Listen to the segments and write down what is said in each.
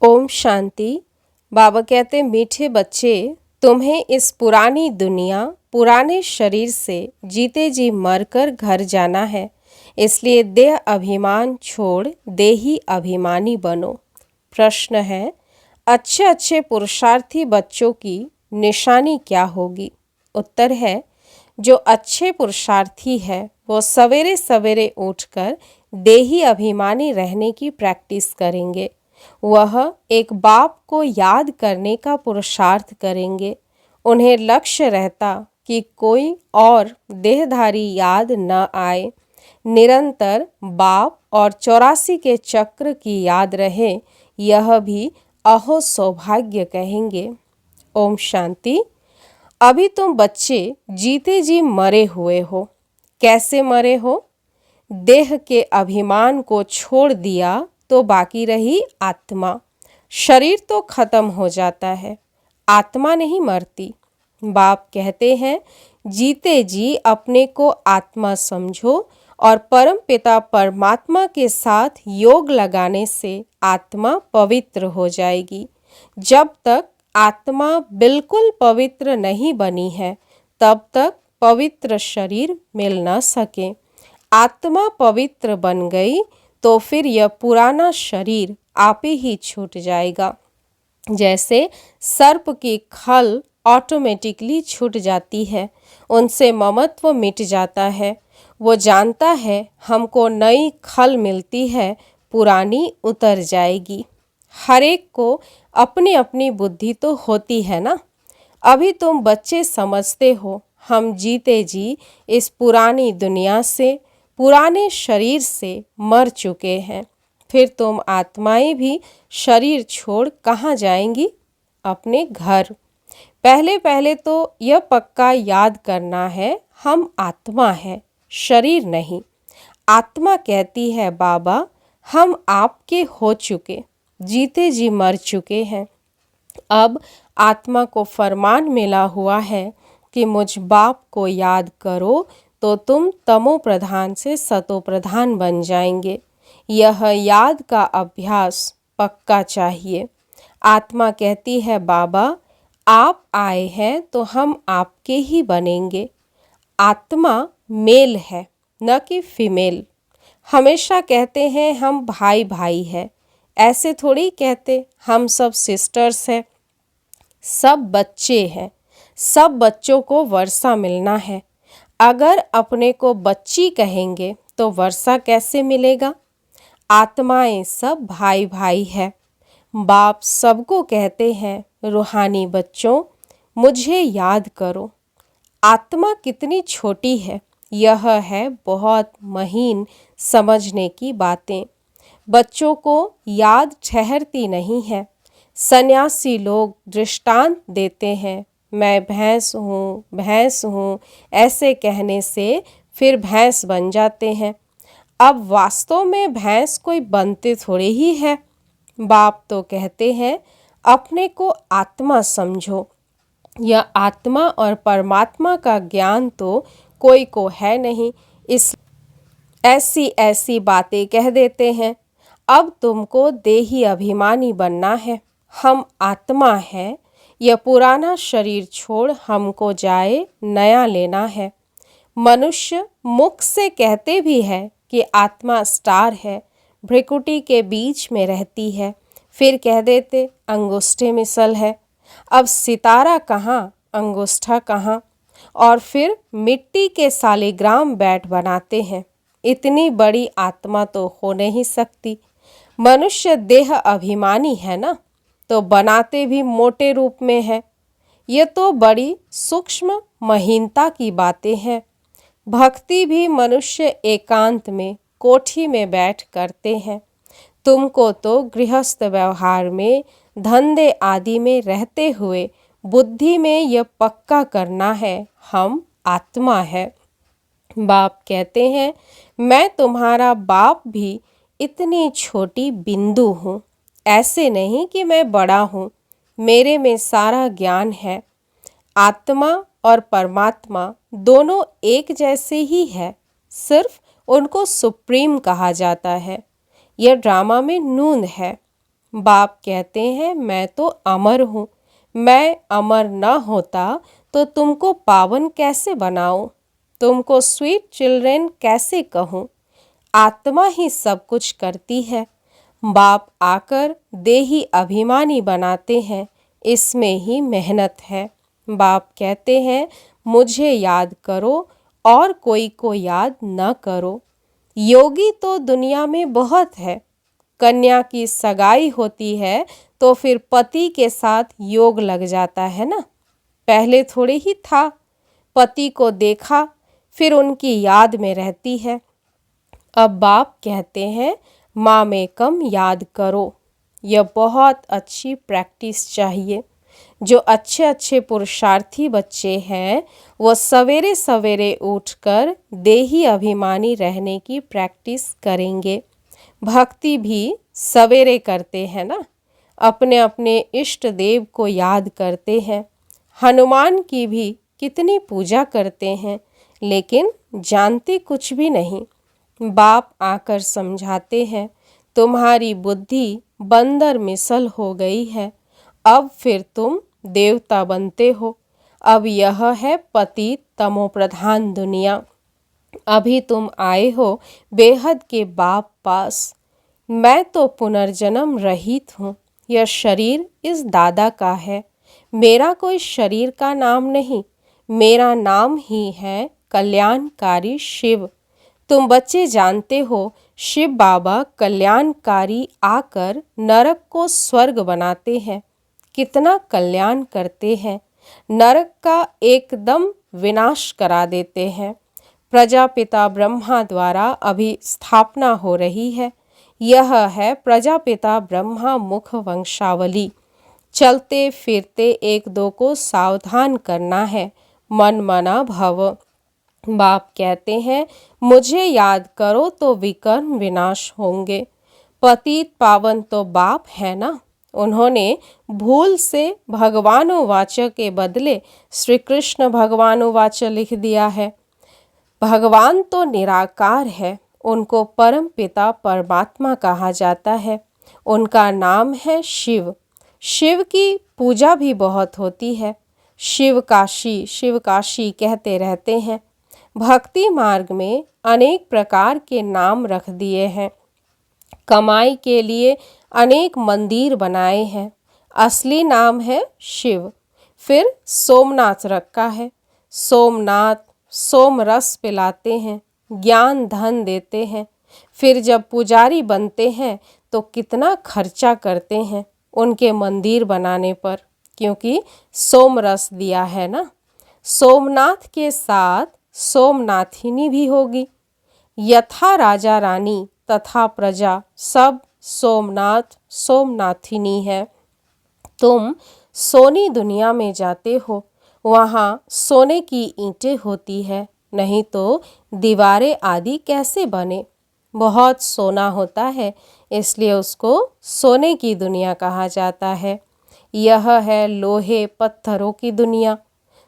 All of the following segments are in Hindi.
ओम शांति। बाबा कहते मीठे बच्चे, तुम्हें इस पुरानी दुनिया पुराने शरीर से जीते जी मरकर घर जाना है, इसलिए देह अभिमान छोड़ देही अभिमानी बनो। प्रश्न है, अच्छे अच्छे पुरुषार्थी बच्चों की निशानी क्या होगी? उत्तर है, जो अच्छे पुरुषार्थी है वो सवेरे सवेरे उठकर देही अभिमानी रहने की प्रैक्टिस करेंगे। वह एक बाप को याद करने का पुरुषार्थ करेंगे। उन्हें लक्ष्य रहता कि कोई और देहधारी याद न आए। निरंतर बाप और 84 के चक्र की याद रहे, यह भी अहो सौभाग्य कहेंगे। ओम शांति। अभी तुम बच्चे जीते जी मरे हुए हो। कैसे मरे हो? देह के अभिमान को छोड़ दिया तो बाकी रही आत्मा। शरीर तो खत्म हो जाता है, आत्मा नहीं मरती। बाप कहते हैं, जीते जी अपने को आत्मा समझो और परम पिता परमात्मा के साथ योग लगाने से आत्मा पवित्र हो जाएगी। जब तक आत्मा बिल्कुल पवित्र नहीं बनी है, तब तक पवित्र शरीर मिल न सके। आत्मा पवित्र बन गई तो फिर यह पुराना शरीर आपे ही छूट जाएगा। जैसे सर्प की खल ऑटोमेटिकली छूट जाती है, उनसे ममत्व मिट जाता है। वो जानता है हमको नई खल मिलती है, पुरानी उतर जाएगी। हर एक को अपनी अपनी बुद्धि तो होती है ना। अभी तुम बच्चे समझते हो हम जीते जी इस पुरानी दुनिया से, पुराने शरीर से मर चुके हैं। फिर तुम आत्माएं भी शरीर छोड़ कहाँ जाएंगी? अपने घर। पहले पहले तो यह पक्का याद करना है, हम आत्मा है, शरीर नहीं। आत्मा कहती है, बाबा हम आपके हो चुके, जीते जी मर चुके हैं। अब आत्मा को फरमान मिला हुआ है कि मुझ बाप को याद करो तो तुम तमो प्रधान से सतो प्रधान बन जाएंगे। यह याद का अभ्यास पक्का चाहिए। आत्मा कहती है, बाबा आप आए हैं तो हम आपके ही बनेंगे। आत्मा मेल है, न कि फीमेल। हमेशा कहते हैं हम भाई भाई हैं, ऐसे थोड़ी कहते हम सब सिस्टर्स हैं। सब बच्चे हैं, सब बच्चों को वर्षा मिलना है। अगर अपने को बच्ची कहेंगे तो वर्षा कैसे मिलेगा? आत्माएं सब भाई भाई है। बाप सबको कहते हैं, रूहानी बच्चों मुझे याद करो। आत्मा कितनी छोटी है, यह है बहुत महीन समझने की बातें। बच्चों को याद ठहरती नहीं है। सन्यासी लोग दृष्टांत देते हैं, मैं भैंस हूँ, ऐसे कहने से फिर भैंस बन जाते हैं। अब वास्तव में भैंस कोई बनते थोड़े ही है। बाप तो कहते हैं, अपने को आत्मा समझो। यह आत्मा और परमात्मा का ज्ञान तो कोई को है नहीं, इस ऐसी ऐसी बातें कह देते हैं। अब तुमको देही अभिमानी बनना है। हम आत्मा है, यह पुराना शरीर छोड़ हमको जाए नया लेना है। मनुष्य मुख से कहते भी है कि आत्मा स्टार है, भ्रिकुटी के बीच में रहती है, फिर कह देते अंगूठे मिसल है। अब सितारा कहाँ, अंगूठा कहाँ? और फिर मिट्टी के सालिग्राम बैट बनाते हैं। इतनी बड़ी आत्मा तो हो नहीं सकती। मनुष्य देह अभिमानी है ना, तो बनाते भी मोटे रूप में है। ये तो बड़ी सूक्ष्म महीनता की बातें हैं। भक्ति भी मनुष्य एकांत में कोठी में बैठ करते हैं। तुमको तो गृहस्थ व्यवहार में, धंधे आदि में रहते हुए बुद्धि में यह पक्का करना है, हम आत्मा है। बाप कहते हैं, मैं तुम्हारा बाप भी इतनी छोटी बिंदु हूँ। ऐसे नहीं कि मैं बड़ा हूँ, मेरे में सारा ज्ञान है। आत्मा और परमात्मा दोनों एक जैसे ही है, सिर्फ उनको सुप्रीम कहा जाता है। यह ड्रामा में नून है। बाप कहते हैं मैं तो अमर हूँ, मैं अमर न होता तो तुमको पावन कैसे बनाऊं, तुमको स्वीट चिल्ड्रेन कैसे कहूँ। आत्मा ही सब कुछ करती है। बाप आकर देही अभिमानी बनाते हैं, इसमें ही मेहनत है। बाप कहते हैं मुझे याद करो और कोई को याद न करो। योगी तो दुनिया में बहुत है। कन्या की सगाई होती है तो फिर पति के साथ योग लग जाता है ना। पहले थोड़े ही था, पति को देखा फिर उनकी याद में रहती है। अब बाप कहते हैं माँ में कम याद करो। यह बहुत अच्छी प्रैक्टिस चाहिए। जो अच्छे अच्छे पुरुषार्थी बच्चे हैं वो सवेरे सवेरे उठकर देही अभिमानी रहने की प्रैक्टिस करेंगे। भक्ति भी सवेरे करते हैं ना, अपने अपने इष्ट देव को याद करते हैं। हनुमान की भी कितनी पूजा करते हैं, लेकिन जानते कुछ भी नहीं। बाप आकर समझाते हैं तुम्हारी बुद्धि बंदर मिसल हो गई है, अब फिर तुम देवता बनते हो। अब यह है पतित तमोप्रधान दुनिया। अभी तुम आए हो बेहद के बाप पास। मैं तो पुनर्जन्म रहित हूँ। यह शरीर इस दादा का है। मेरा कोई शरीर का नाम नहीं, मेरा नाम ही है कल्याणकारी शिव। तुम बच्चे जानते हो शिव बाबा कल्याणकारी आकर नरक को स्वर्ग बनाते हैं। कितना कल्याण करते हैं, नरक का एकदम विनाश करा देते हैं। प्रजापिता ब्रह्मा द्वारा अभी स्थापना हो रही है। यह है प्रजापिता ब्रह्मा मुख वंशावली। चलते फिरते एक दो को सावधान करना है, मन मना भव। बाप कहते हैं मुझे याद करो तो विकर्म विनाश होंगे। पतित पावन तो बाप है ना, उन्होंने भूल से भगवानोवाच के बदले श्री कृष्ण भगवानोवाच लिख दिया है। भगवान तो निराकार है, उनको परम पिता परमात्मा कहा जाता है। उनका नाम है शिव। शिव की पूजा भी बहुत होती है। शिव काशी कहते रहते हैं। भक्ति मार्ग में अनेक प्रकार के नाम रख दिए हैं। कमाई के लिए अनेक मंदिर बनाए हैं। असली नाम है शिव। फिर सोमनाथ रखा है। सोमनाथ सोम रस पिलाते हैं, ज्ञान धन देते हैं। फिर जब पुजारी बनते हैं तो कितना खर्चा करते हैं उनके मंदिर बनाने पर, क्योंकि सोम रस दिया है ना। सोमनाथ के साथ सोमनाथिनी भी होगी। यथा राजा रानी तथा प्रजा सब सोमनाथ सोमनाथिनी है। तुम सोनी दुनिया में जाते हो, वहाँ सोने की ईंटें होती है, नहीं तो दीवारें आदि कैसे बने। बहुत सोना होता है, इसलिए उसको सोने की दुनिया कहा जाता है। यह है लोहे पत्थरों की दुनिया।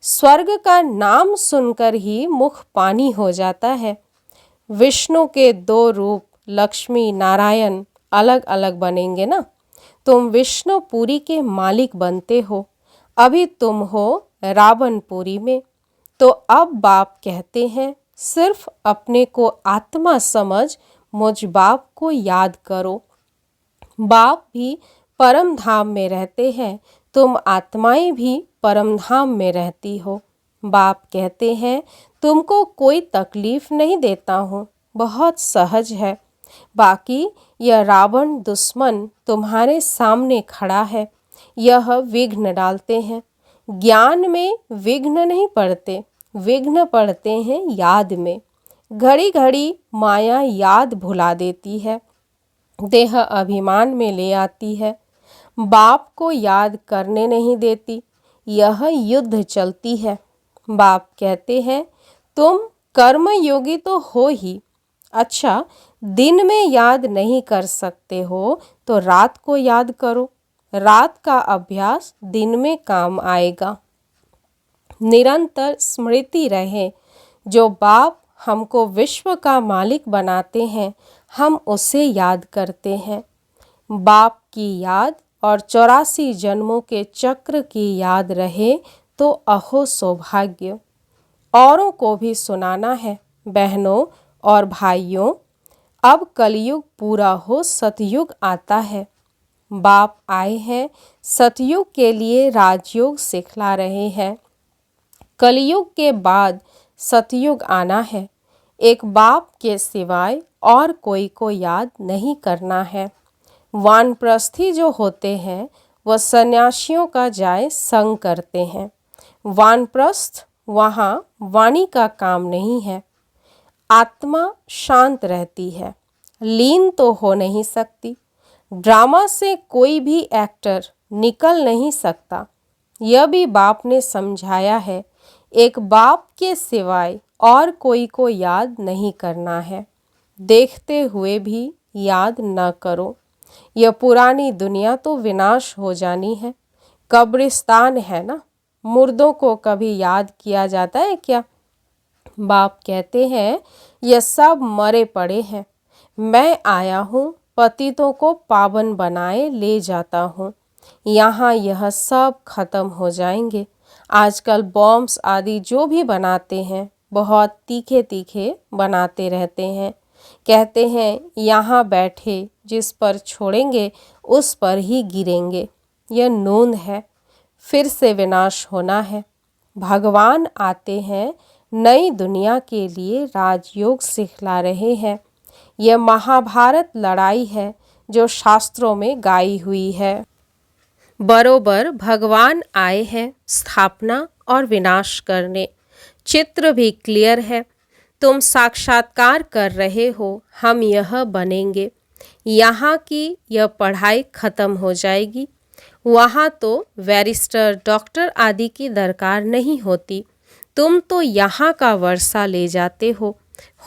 स्वर्ग का नाम सुनकर ही मुख पानी हो जाता है। विष्णु के 2 रूप लक्ष्मी नारायण अलग अलग बनेंगे ना। तुम विष्णुपुरी के मालिक बनते हो। अभी तुम हो रावणपुरी में। तो अब बाप कहते हैं सिर्फ अपने को आत्मा समझ मुझ बाप को याद करो। बाप भी परम धाम में रहते हैं, तुम आत्माएं भी परम धाम में रहती हो। बाप कहते हैं तुमको कोई तकलीफ नहीं देता हूँ, बहुत सहज है। बाकी यह रावण दुश्मन तुम्हारे सामने खड़ा है, यह विघ्न डालते हैं। ज्ञान में विघ्न नहीं पड़ते, विघ्न पड़ते हैं याद में। घड़ी घड़ी माया याद भुला देती है, देह अभिमान में ले आती है। बाप को याद करने नहीं देती, यह युद्ध चलती है। बाप कहते हैं तुम कर्म योगी तो हो ही। अच्छा, दिन में याद नहीं कर सकते हो तो रात को याद करो। रात का अभ्यास दिन में काम आएगा। निरंतर स्मृति रहे। जो बाप हमको विश्व का मालिक बनाते हैं, हम उसे याद करते हैं। बाप की याद और 84 जन्मों के चक्र की याद रहे तो अहो सौभाग्य। औरों को भी सुनाना है बहनों और भाइयों, अब कलयुग पूरा हो सतयुग आता है। बाप आए हैं सतयुग के लिए राजयोग सिखला रहे हैं। कलयुग के बाद सतयुग आना है। एक बाप के सिवाय और कोई को याद नहीं करना है। वानप्रस्थी जो होते हैं वह सन्यासियों का जाए संग करते हैं। वानप्रस्थ वहाँ वाणी का काम नहीं है। आत्मा शांत रहती है, लीन तो हो नहीं सकती। ड्रामा से कोई भी एक्टर निकल नहीं सकता। यह भी बाप ने समझाया है। एक बाप के सिवाय और कोई को याद नहीं करना है। देखते हुए भी याद न करो। यह पुरानी दुनिया तो विनाश हो जानी है। कब्रिस्तान है ना, मुर्दों को कभी याद किया जाता है क्या? बाप कहते हैं यह सब मरे पड़े हैं। मैं आया हूँ पतितों को पावन बनाए ले जाता हूँ। यहाँ यह सब खत्म हो जाएंगे। आजकल बॉम्ब्स आदि जो भी बनाते हैं बहुत तीखे तीखे बनाते रहते हैं। कहते हैं यहाँ बैठे जिस पर छोड़ेंगे उस पर ही गिरेंगे। यह नोंद है, फिर से विनाश होना है। भगवान आते हैं नई दुनिया के लिए राजयोग सिखला रहे हैं। यह महाभारत लड़ाई है जो शास्त्रों में गाई हुई है। बरोबर भगवान आए हैं स्थापना और विनाश करने। चित्र भी क्लियर है। तुम साक्षात्कार कर रहे हो, हम यह बनेंगे। यहाँ की यह पढ़ाई खत्म हो जाएगी। वहाँ तो बैरिस्टर डॉक्टर आदि की दरकार नहीं होती। तुम तो यहाँ का वर्षा ले जाते हो।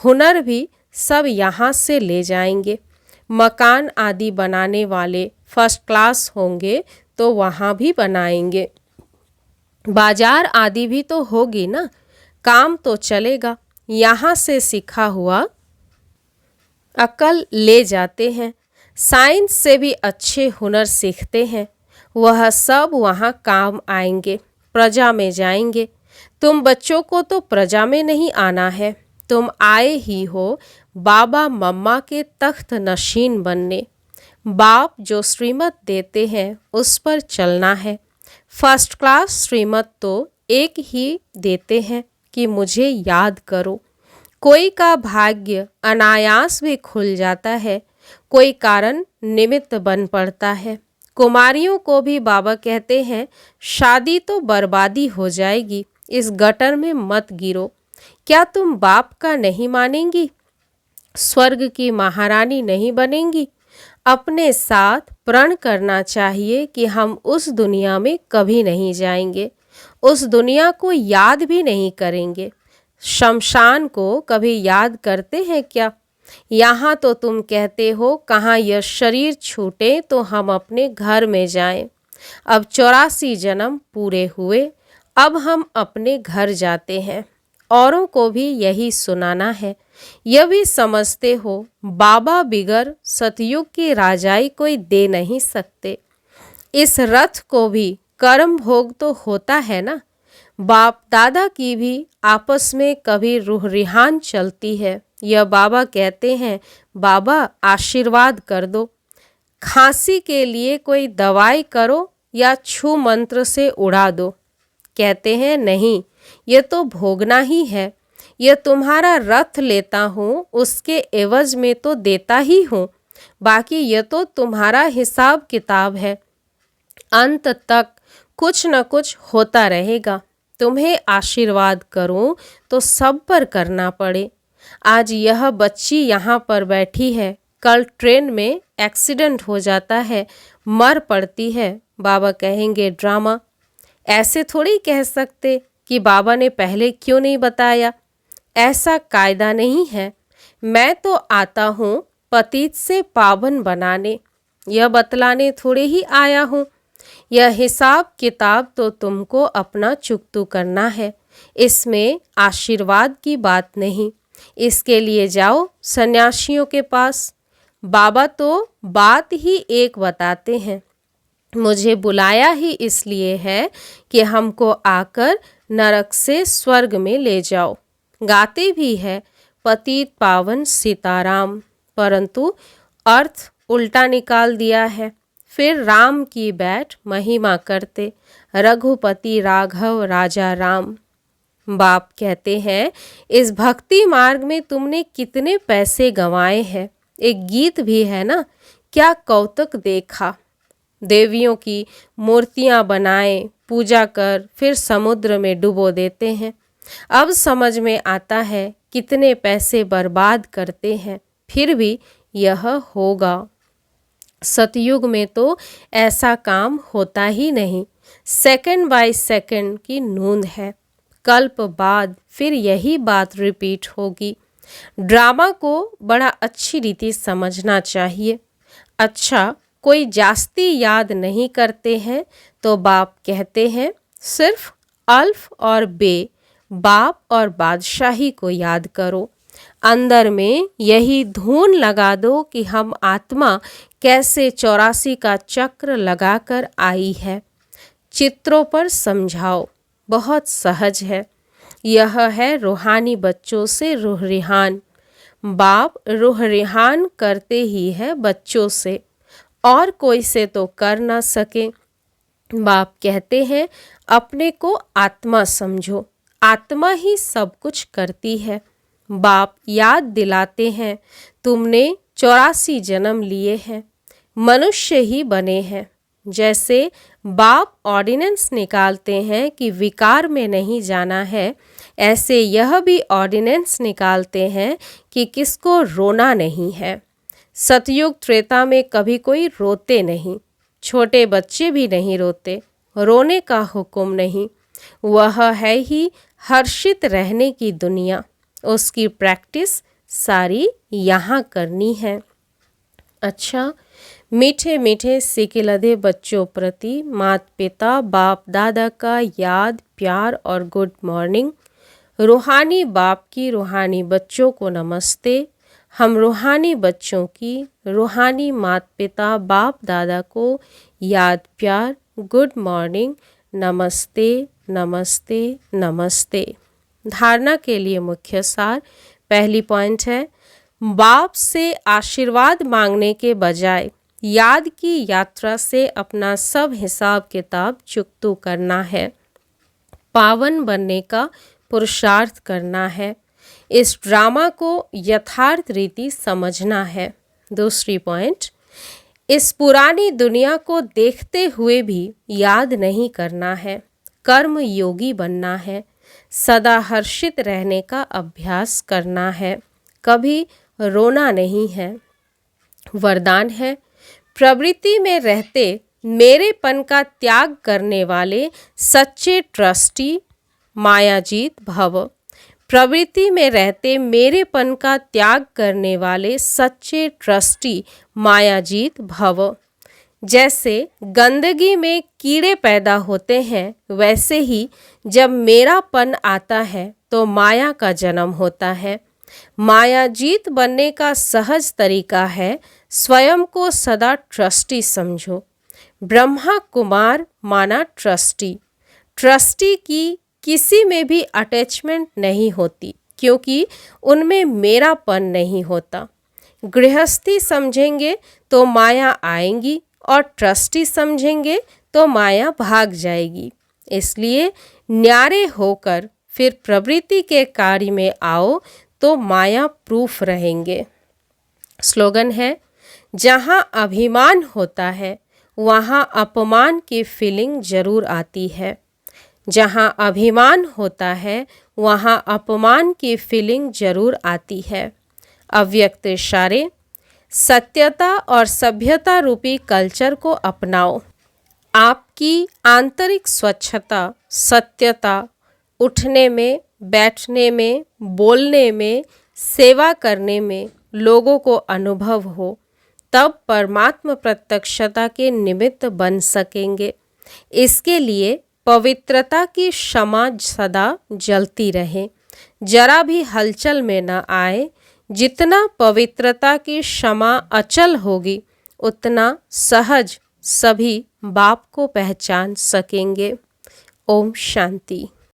हुनर भी सब यहाँ से ले जाएंगे। मकान आदि बनाने वाले फर्स्ट क्लास होंगे तो वहाँ भी बनाएंगे। बाजार आदि भी तो होगी ना, काम तो चलेगा। यहाँ से सीखा हुआ अकल ले जाते हैं। साइंस से भी अच्छे हुनर सीखते हैं। वह सब वहाँ काम आएंगे। प्रजा में जाएंगे। तुम बच्चों को तो प्रजा में नहीं आना है। तुम आए ही हो बाबा मम्मा के तख्त नशीन बनने। बाप जो श्रीमत देते हैं उस पर चलना है। फर्स्ट क्लास श्रीमत तो एक ही देते हैं कि मुझे याद करो। कोई का भाग्य अनायास भी खुल जाता है, कोई कारण निमित्त बन पड़ता है। कुमारियों को भी बाबा कहते हैं शादी तो बर्बादी हो जाएगी, इस गटर में मत गिरो। क्या तुम बाप का नहीं मानेंगी? स्वर्ग की महारानी नहीं बनेंगी? अपने साथ प्रण करना चाहिए कि हम उस दुनिया में कभी नहीं जाएंगे, उस दुनिया को याद भी नहीं करेंगे। शमशान को कभी याद करते हैं क्या? यहाँ तो तुम कहते हो कहाँ यह शरीर छूटे तो हम अपने घर में जाएं। अब 84 जन्म पूरे हुए, अब हम अपने घर जाते हैं। औरों को भी यही सुनाना है। यह भी समझते हो बाबा बिगर सतयुग की राजाई कोई दे नहीं सकते। इस रथ को भी कर्म भोग तो होता है ना। बाप दादा की भी आपस में कभी रूह रिहान चलती है। यह बाबा कहते हैं बाबा आशीर्वाद कर दो। खांसी के लिए कोई दवाई करो या छू मंत्र से उड़ा दो। कहते हैं नहीं, यह तो भोगना ही है। यह तुम्हारा रथ लेता हूँ उसके एवज में तो देता ही हूँ, बाकी यह तो तुम्हारा हिसाब किताब है। अंत तक कुछ न कुछ होता रहेगा। तुम्हें आशीर्वाद करूं तो सब पर करना पड़े। आज यह बच्ची यहाँ पर बैठी है, कल ट्रेन में एक्सीडेंट हो जाता है, मर पड़ती है। बाबा कहेंगे ड्रामा। ऐसे थोड़ी कह सकते कि बाबा ने पहले क्यों नहीं बताया। ऐसा कायदा नहीं है। मैं तो आता हूँ पतित से पावन बनाने, यह बतलाने थोड़े ही आया हूँ। यह हिसाब किताब तो तुमको अपना चुकतू करना है, इसमें आशीर्वाद की बात नहीं। इसके लिए जाओ सन्यासियों के पास। बाबा तो बात ही एक बताते हैं, मुझे बुलाया ही इसलिए है कि हमको आकर नरक से स्वर्ग में ले जाओ। गाते भी है पतित पावन सीताराम, परंतु अर्थ उल्टा निकाल दिया है। फिर राम की बैठ महिमा करते, रघुपति राघव राजा राम। बाप कहते हैं, इस भक्ति मार्ग में तुमने कितने पैसे गंवाए हैं। एक गीत भी है ना, क्या कौतुक देखा। देवियों की मूर्तियां बनाए, पूजा कर फिर समुद्र में डुबो देते हैं। अब समझ में आता है कितने पैसे बर्बाद करते हैं, फिर भी यह होगा। सतयुग में तो ऐसा काम होता ही नहीं, सेकंड बाय सेकंड की नूंद है। कल्प बाद फिर यही बात रिपीट होगी। ड्रामा को बड़ा अच्छी रीति समझना चाहिए। अच्छा, कोई जास्ती याद नहीं करते हैं तो बाप कहते हैं, सिर्फ अल्फ और बे, बाप और बादशाही को याद करो। अंदर में यही धुन लगा दो कि हम आत्मा कैसे 84 का चक्र लगाकर आई है। चित्रों पर समझाओ, बहुत सहज है। यह है रूहानी बच्चों से रूह रिहान। बाप रूह रिहान करते ही है बच्चों से, और कोई से तो कर ना सके। बाप कहते हैं, अपने को आत्मा समझो, आत्मा ही सब कुछ करती है। बाप याद दिलाते हैं, तुमने 84 जन्म लिए हैं, मनुष्य ही बने हैं। जैसे बाप ऑर्डिनेंस निकालते हैं कि विकार में नहीं जाना है, ऐसे यह भी ऑर्डिनेंस निकालते हैं कि किसको रोना नहीं है। सतयुग त्रेता में कभी कोई रोते नहीं, छोटे बच्चे भी नहीं रोते, रोने का हुक्म नहीं। वह है ही हर्षित रहने की दुनिया, उसकी प्रैक्टिस सारी यहाँ करनी है। अच्छा, मीठे मीठे सिकिलधे बच्चों प्रति माता पिता बाप दादा का याद प्यार और गुड मॉर्निंग। रूहानी बाप की रूहानी बच्चों को नमस्ते। हम रूहानी बच्चों की रूहानी माता पिता बाप दादा को याद प्यार गुड मॉर्निंग, नमस्ते नमस्ते नमस्ते। धारणा के लिए मुख्य सार, पहली पॉइंट है, बाप से आशीर्वाद मांगने के बजाय याद की यात्रा से अपना सब हिसाब किताब चुकतू करना है, पावन बनने का पुरुषार्थ करना है। इस ड्रामा को यथार्थ रीति समझना है। दूसरी पॉइंट, इस पुरानी दुनिया को देखते हुए भी याद नहीं करना है, कर्म योगी बनना है, सदा हर्षित रहने का अभ्यास करना है, कभी रोना नहीं है। वरदान है, प्रवृत्ति में रहते मेरेपन का त्याग करने वाले सच्चे ट्रस्टी मायाजीत भव। प्रवृत्ति में रहते मेरेपन का त्याग करने वाले सच्चे ट्रस्टी मायाजीत भव। जैसे गंदगी में कीड़े पैदा होते हैं, वैसे ही जब मेरापन आता है तो माया का जन्म होता है। मायाजीत बनने का सहज तरीका है, स्वयं को सदा ट्रस्टी समझो। ब्रह्मा कुमार माना ट्रस्टी। ट्रस्टी की किसी में भी अटैचमेंट नहीं होती, क्योंकि उनमें मेरापन नहीं होता। गृहस्थी समझेंगे तो माया आएंगी और ट्रस्टी समझेंगे तो माया भाग जाएगी। इसलिए न्यारे होकर फिर प्रवृत्ति के कार्य में आओ तो माया प्रूफ रहेंगे। स्लोगन है, जहाँ अभिमान होता है वहाँ अपमान की फीलिंग जरूर आती है। जहाँ अभिमान होता है वहाँ अपमान की फीलिंग जरूर आती है। अव्यक्त इशारे, सत्यता और सभ्यता रूपी कल्चर को अपनाओ। आपकी आंतरिक स्वच्छता, सत्यता, उठने में, बैठने में, बोलने में, सेवा करने में लोगों को अनुभव हो, तब परमात्मा प्रत्यक्षता के निमित्त बन सकेंगे। इसके लिए पवित्रता की क्षमा सदा जलती रहे, जरा भी हलचल में न आए। जितना पवित्रता की क्षमा अचल होगी उतना सहज सभी बाप को पहचान सकेंगे। ओम शांति।